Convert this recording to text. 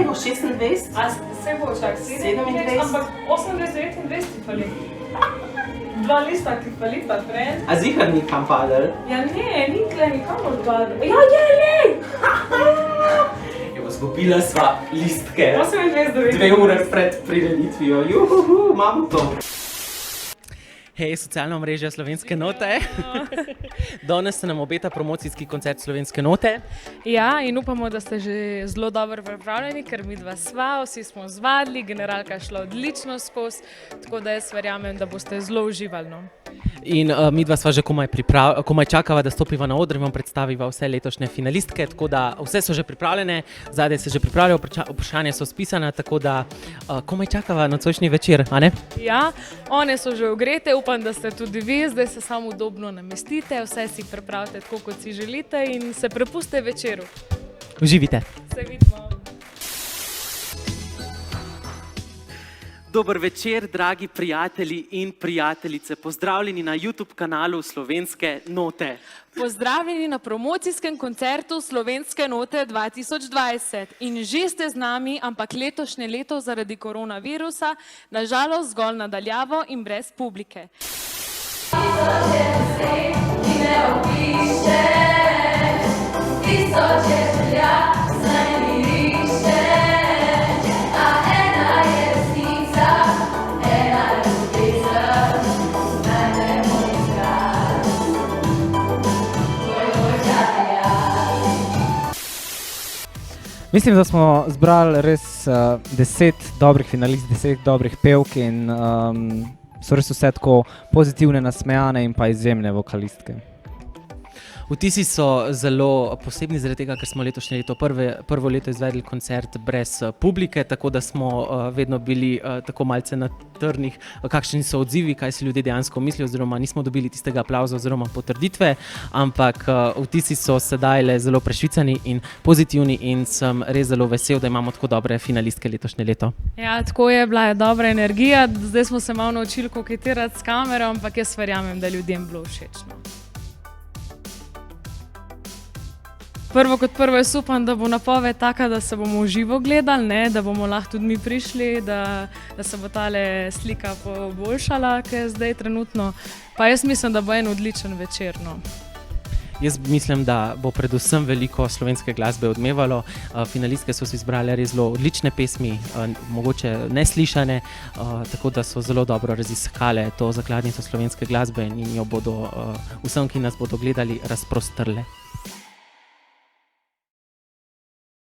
jih bo 26? A se bo čak 27? Ampak 28, 29 ti fali. 2 lista ti fali pa friend. A zihar ni kam padel? Ja ne, ni tle nikamor padel. Ja, je! Evo, zgubila sva listke. 28, 2 ure pred prireditvijo. Juhuhu, imamo to. Hej, socialno omrežje Slovenske note. Danes se nam obeta promocijski koncert Slovenske note. Ja, in upamo, da ste že zelo dobro pripravljeni, ker midva sva, vsi smo zvadili, generalka je šla odlično skozi, tako da jaz verjamem, da boste zelo uživali. No. In midva sva že komaj čakava, da stopiva na oder in vam predstaviva vse letošnje finalistke, tako da vse so že pripravljene, zadaj se že pripravljajo, vprašanja so spisana, tako da komaj čakava nocojšnji večer, a ne? Ja, one so že ogrete, upam, da ste tudi vi, zdaj se samo udobno namestite, vse si pripravite tako, kot si želite in se prepustite večeru. Uživite! Se vidimo! Dober večer, dragi prijatelji in prijateljice. Pozdravljeni na YouTube kanalu Slovenske note. Pozdravljeni na promocijskem koncertu Slovenske note 2020. In že ste z nami, ampak letošnje leto zaradi koronavirusa, nažalost zgolj nadaljavo in brez publike. Mislim, da smo zbrali res 10 dobrih finalist, 10 dobrih pevk in so res vse tako pozitivne, nasmejane in pa izjemne vokalistke. Vtisi so zelo posebni zaradi tega, ker smo letošnje leto prvo leto izvedli koncert brez publike, tako da smo vedno bili tako malce na trnih, kakšni so odzivi, kaj si ljudje dejansko mislijo, oziroma nismo dobili tistega aplavza oziroma potrditve, ampak vtisi so sedaj le zelo prešvicani in pozitivni in sem res zelo vesel, da imamo tako dobre finalistke letošnje leto. Ja, tako je, bila je dobra energija, zdaj smo se malo naučili koketirati s kamero, ampak jaz verjamem, da ljudem bilo všečno. Prvo kot prvo jaz upam, da bo napoved taka, da se bomo v živo gledali, ne? Da bomo lahko tudi mi prišli, da se bo tale slika poboljšala, ki je zdaj trenutno. Pa jaz mislim, da bo en odličen večer. No. Jaz mislim, da bo predvsem veliko slovenske glasbe odmevalo. Finalistke so si izbrale res zelo odlične pesmi, mogoče neslišane, tako da so zelo dobro raziskale to zakladnico slovenske glasbe in jo bodo vsem, ki nas bodo gledali, razprostrle.